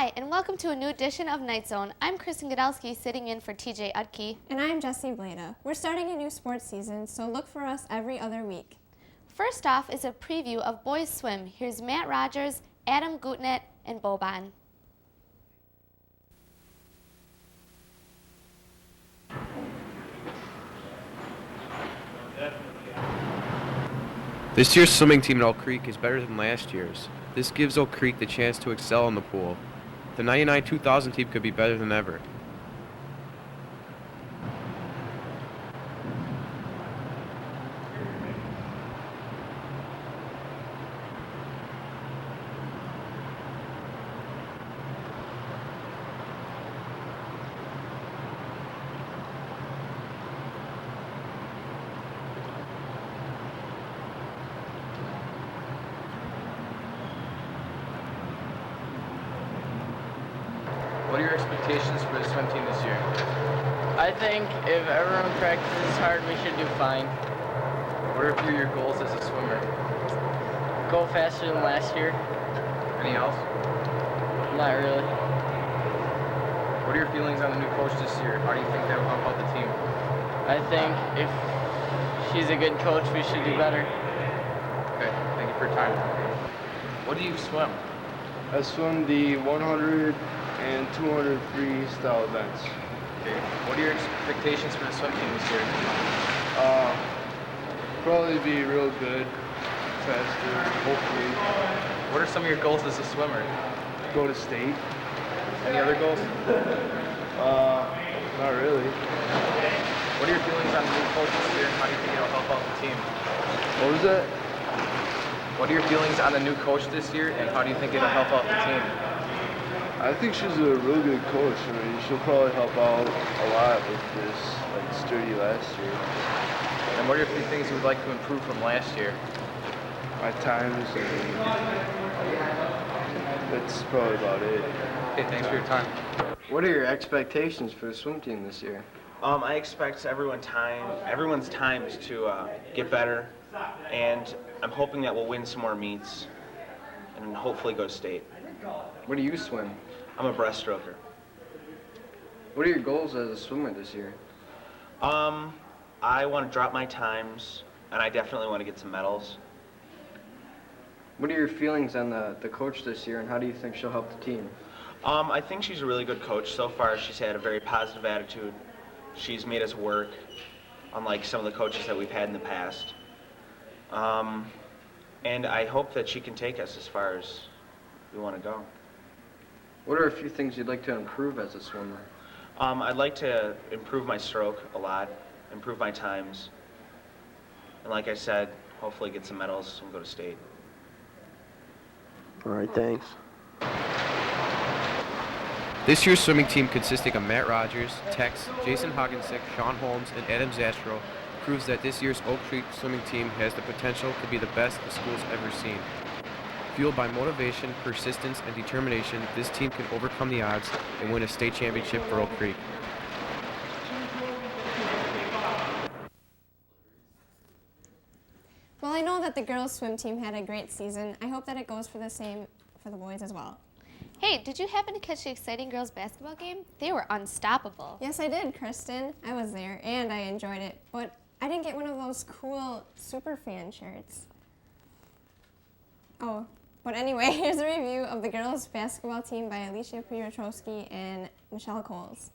Hi, and welcome to a new edition of Night Zone. I'm Kristen Godowski, sitting in for TJ Utke. And I'm Jessie Blada. We're starting a new sports season, so look for us every other week. First off is a preview of boys swim. Here's Matt Rogers, Adam Gutnet, and Boban. This year's swimming team at Oak Creek is better than last year's. This gives Oak Creek the chance to excel in the pool. The 99-2000 team could be better than ever. What are your expectations for the swim team this year? I think if everyone practices hard, we should do fine. What are a few of your goals as a swimmer? Go faster than last year. Any else? Not really. What are your feelings on the new coach this year? How do you think that will help out the team? I think if she's a good coach, we should do better. Okay, thank you for your time. What do you swim? I swim the 100 and 200 freestyle events. Okay. What are your expectations for the swim team this year? Probably be real good, faster, hopefully. What are some of your goals as a swimmer? Go to state. Any other goals? Not really. What are your feelings on the new coach this year? How do you think it'll help out the team? What was that? What are your feelings on the new coach this year, and how do you think it'll help out the team? I think she's a real good coach. I mean, she'll probably help out a lot with this, like, sturdy last year. And what are a few things you would like to improve from last year? My times, and that's probably about it. Okay, thanks for your time. What are your expectations for the swim team this year? I expect everyone's times to get better, and I'm hoping that we'll win some more meets and hopefully go to state. What do you swim? I'm a breaststroker. What are your goals as a swimmer this year? I want to drop my times, and I definitely want to get some medals. What are your feelings on the coach this year, and how do you think she'll help the team? I think she's a really good coach. So far, she's had a very positive attitude. She's made us work, unlike some of the coaches that we've had in the past. And I hope that she can take us as far as we want to go. What are a few things you'd like to improve as a swimmer? I'd like to improve my stroke a lot, improve my times, and like I said, hopefully get some medals and go to state. All right, thanks. This year's swimming team, consisting of Matt Rogers, Tex, Jason Hoggensick, Sean Holmes, and Adam Zastro, proves that this year's Oak Creek swimming team has the potential to be the best the school's ever seen. Fueled by motivation, persistence, and determination, this team can overcome the odds and win a state championship for Oak Creek. Well, I know that the girls' swim team had a great season. I hope that it goes for the same for the boys as well. Hey, did you happen to catch the exciting girls' basketball game? They were unstoppable. Yes, I did, Kristen. I was there, and I enjoyed it. But I didn't get one of those cool Superfan shirts. Oh, but anyway, here's a review of the girls' basketball team by Alicia Piotrowski and Michelle Coles.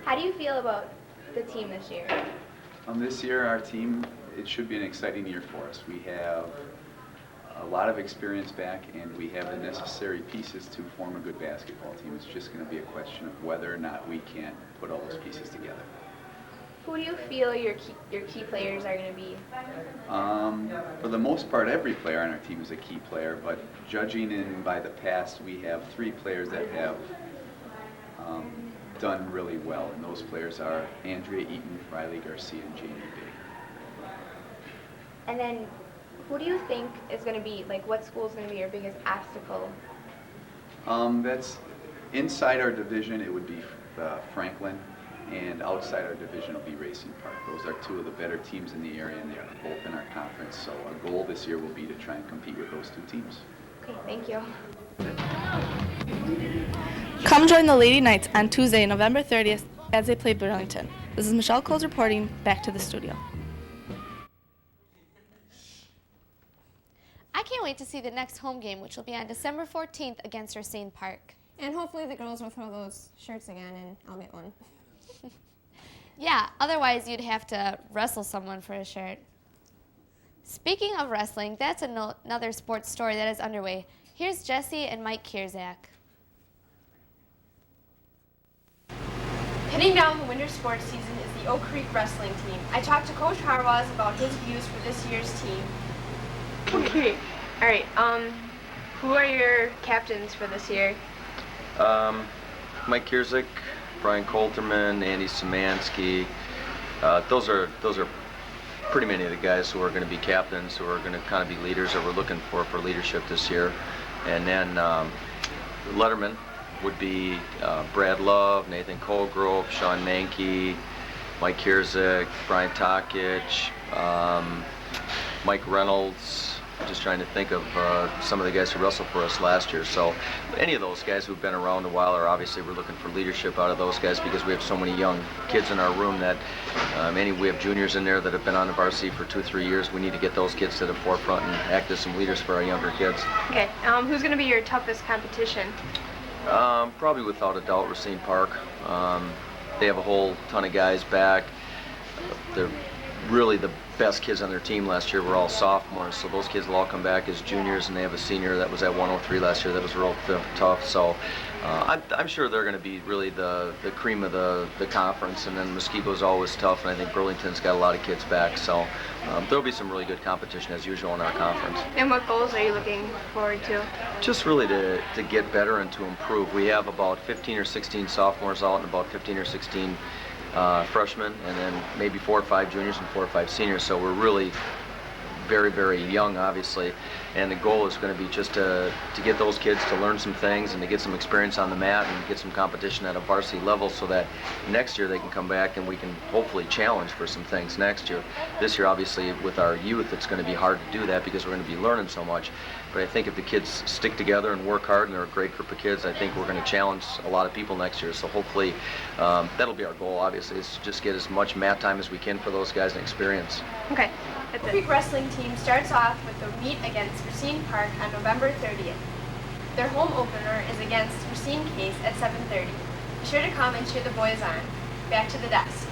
How do you feel about the team this year? This year, our team, it should be an exciting year for us. We have a lot of experience back, and we have the necessary pieces to form a good basketball team. It's just going to be a question of whether or not we can put all those pieces together. Who do you feel your key players are going to be? For the most part, every player on our team is a key player, but judging by the past, we have 3 players that have done really well, and those players are Andrea Eaton, Riley Garcia, and Jamie Big. And then, who do you think is going to be, like, what school is going to be your biggest obstacle? That's inside our division, it would be Franklin, and outside our division will be Racing Park. Those are 2 of the better teams in the area, and they are both in our conference. So our goal this year will be to try and compete with those 2 teams. Okay, thank you. Come join the Lady Knights on Tuesday, November 30th as they play Burlington. This is Michelle Coles reporting. Back to the studio. I can't wait to see the next home game, which will be on December 14th against Racine Park. And hopefully the girls will throw those shirts again and I'll get one. Yeah, otherwise you'd have to wrestle someone for a shirt. Speaking of wrestling, that's another sports story that is underway. Here's Jesse and Mike Kierzak. Heading down the winter sports season is the Oak Creek wrestling team. I talked to Coach Harwaz about his views for this year's team. Okay. All right. Who are your captains for this year? Mike Kierzak, Brian Coulterman, Andy Szymanski. Those are pretty many of the guys who are going to be captains, who are going to kind of be leaders that we're looking for leadership this year. And then Letterman would be Brad Love, Nathan Colgrove, Sean Mankey, Mike Kierzak, Brian Tokic, Mike Reynolds. Just trying to think of some of the guys who wrestled for us last year. So any of those guys who've been around a while, are obviously we're looking for leadership out of those guys because we have so many young kids in our room that we have juniors in there that have been on the varsity for 2-3 years. We need to get those kids to the forefront and act as some leaders for our younger kids. Okay. Who's going to be your toughest competition? Probably without a doubt Racine Park. They have a whole ton of guys back. They're really the best kids on their team last year were all sophomores, so those kids will all come back as juniors, and they have a senior that was at 103 last year that was real tough. So I'm sure they're going to be really the cream of the conference, and then Muskoge's always tough, and I think Burlington's got a lot of kids back, so there'll be some really good competition as usual in our conference. And what goals are you looking forward to? Just really to get better and to improve. We have about 15 or 16 sophomores out and about 15 or 16 freshmen, and then maybe 4 or 5 juniors and 4 or 5 seniors, so we're really very, very young, obviously, and the goal is going to be just to get those kids to learn some things and to get some experience on the mat and get some competition at a varsity level so that next year they can come back and we can hopefully challenge for some things next year. This year, obviously, with our youth, it's going to be hard to do that because we're going to be learning so much. But I think if the kids stick together and work hard, and they're a great group of kids, I think we're going to challenge a lot of people next year. So hopefully that'll be our goal, obviously, is to just get as much mat time as we can for those guys and experience. Okay. The Oak Creek wrestling team starts off with the meet against Racine Park on November 30th. Their home opener is against Racine Case at 7:30. Be sure to come and cheer the boys on. Back to the desk.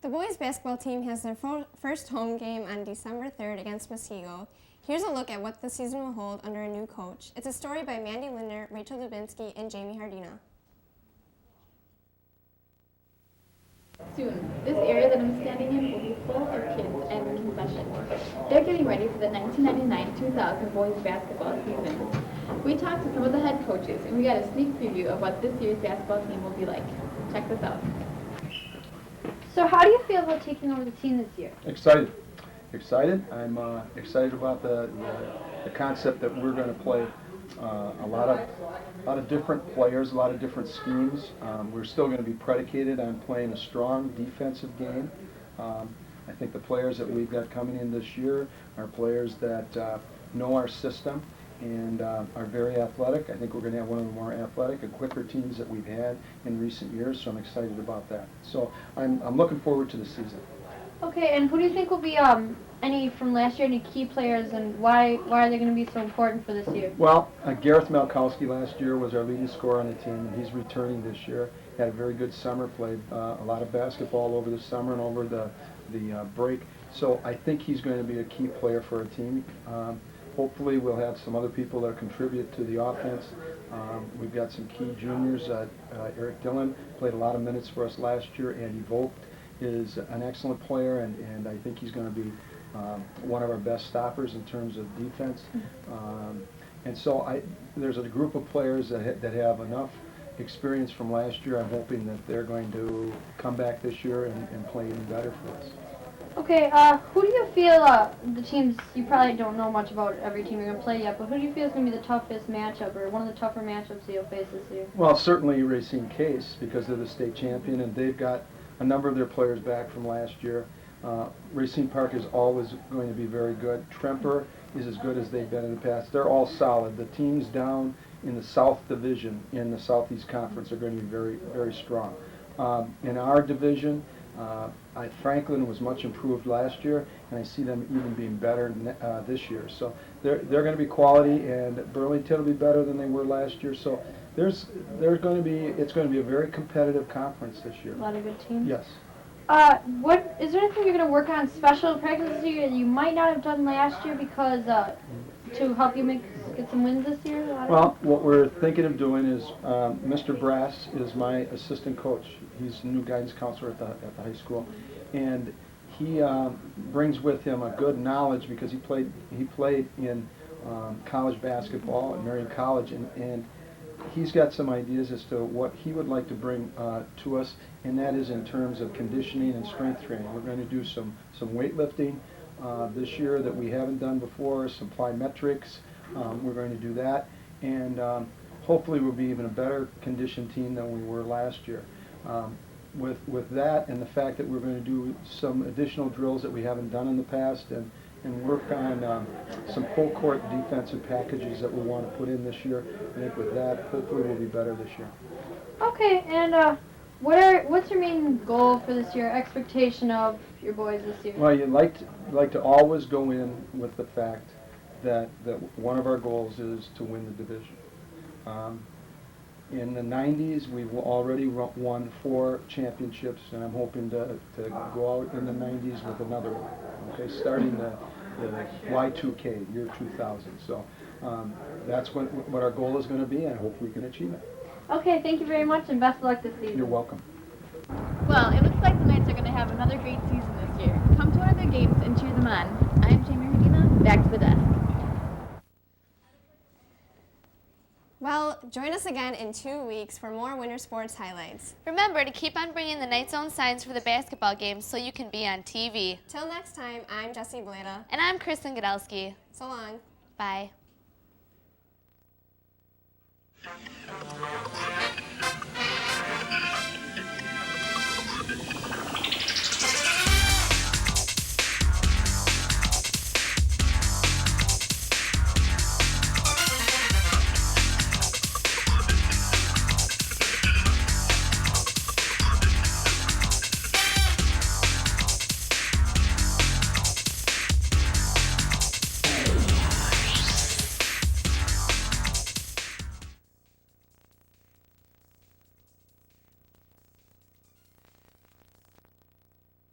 The boys basketball team has their first home game on December 3rd against Muskego. Here's a look at what the season will hold under a new coach. It's a story by Mandy Linder, Rachel Dubinsky, and Jamie Hardina. Soon, this area that I'm standing in will be full of kids and concessions. They're getting ready for the 1999-2000 boys basketball season. We talked to some of the head coaches, and we got a sneak preview of what this year's basketball team will be like. Check this out. So how do you feel about taking over the team this year? Excited. I'm excited about the concept that we're going to play. A lot of different players, a lot of different schemes. We're still going to be predicated on playing a strong defensive game. I think the players that we've got coming in this year are players that know our system and are very athletic. I think we're going to have one of the more athletic and quicker teams that we've had in recent years, so I'm excited about that. So I'm looking forward to the season. Okay, and who do you think will be any from last year, any key players, and why are they going to be so important for this year? Well, Gareth Malkowski last year was our leading scorer on the team, and he's returning this year. Had a very good summer, played a lot of basketball over the summer and over the break. So I think he's going to be a key player for our team. Hopefully we'll have some other people that contribute to the offense. We've got some key juniors. Eric Dillon played a lot of minutes for us last year. Andy Vogt is an excellent player, and I think he's going to be one of our best stoppers in terms of defense. And so there's a group of players that have enough experience from last year. I'm hoping that they're going to come back this year and play even better for us. Okay, who do you feel, the teams, you probably don't know much about every team you're going to play yet, but who do you feel is going to be the toughest matchup, or one of the tougher matchups you'll face this year? Well, certainly Racine Case, because they're the state champion, and they've got a number of their players back from last year. Racine Park is always going to be very good. Tremper is as good as they've been in the past. They're all solid. The teams down in the South Division in the Southeast Conference are going to be very, very strong. In our division, Franklin was much improved last year, and I see them even being better this year. So they're going to be quality, and Burlington will be better than they were last year. So it's going to be a very competitive conference this year. A lot of good teams. Yes. Is there anything you're going to work on special practice this year that you might not have done last year because to help you get some wins this year? Well, what we're thinking of doing is Mr. Brass is my assistant coach. He's the new guidance counselor at the high school, and he brings with him a good knowledge because he played in college basketball at Marion College, and he's got some ideas as to what he would like to bring to us, and that is in terms of conditioning and strength training. We're going to do some weightlifting this year that we haven't done before, some plyometrics. We're going to do that, and hopefully we'll be even a better conditioned team than we were last year. With that and the fact that we're going to do some additional drills that we haven't done in the past, and work on some full court defensive packages that we want to put in this year. I think with that, hopefully we'll be better this year. Okay, and what's your main goal for this year, expectation of your boys this year? Well, you'd like to always go in with the fact that one of our goals is to win the division. In the 90s, we've already won 4 championships, and I'm hoping to go out in the 90s with another one. Okay, starting the Y2K, year 2000. So that's what our goal is going to be, and I hope we can achieve it. Okay, thank you very much, and best of luck this season. You're welcome. Well, it looks like the Knights are going to have another great season this year. Come to one of their games and cheer them on. I'm Jamie Medina, back to the desk. Well, join us again in 2 weeks for more winter sports highlights. Remember to keep on bringing the KNIGHTZONE signs for the basketball games so you can be on TV. Till next time, I'm Jessie Bleda. And I'm Kristen Godelsky. So long. Bye.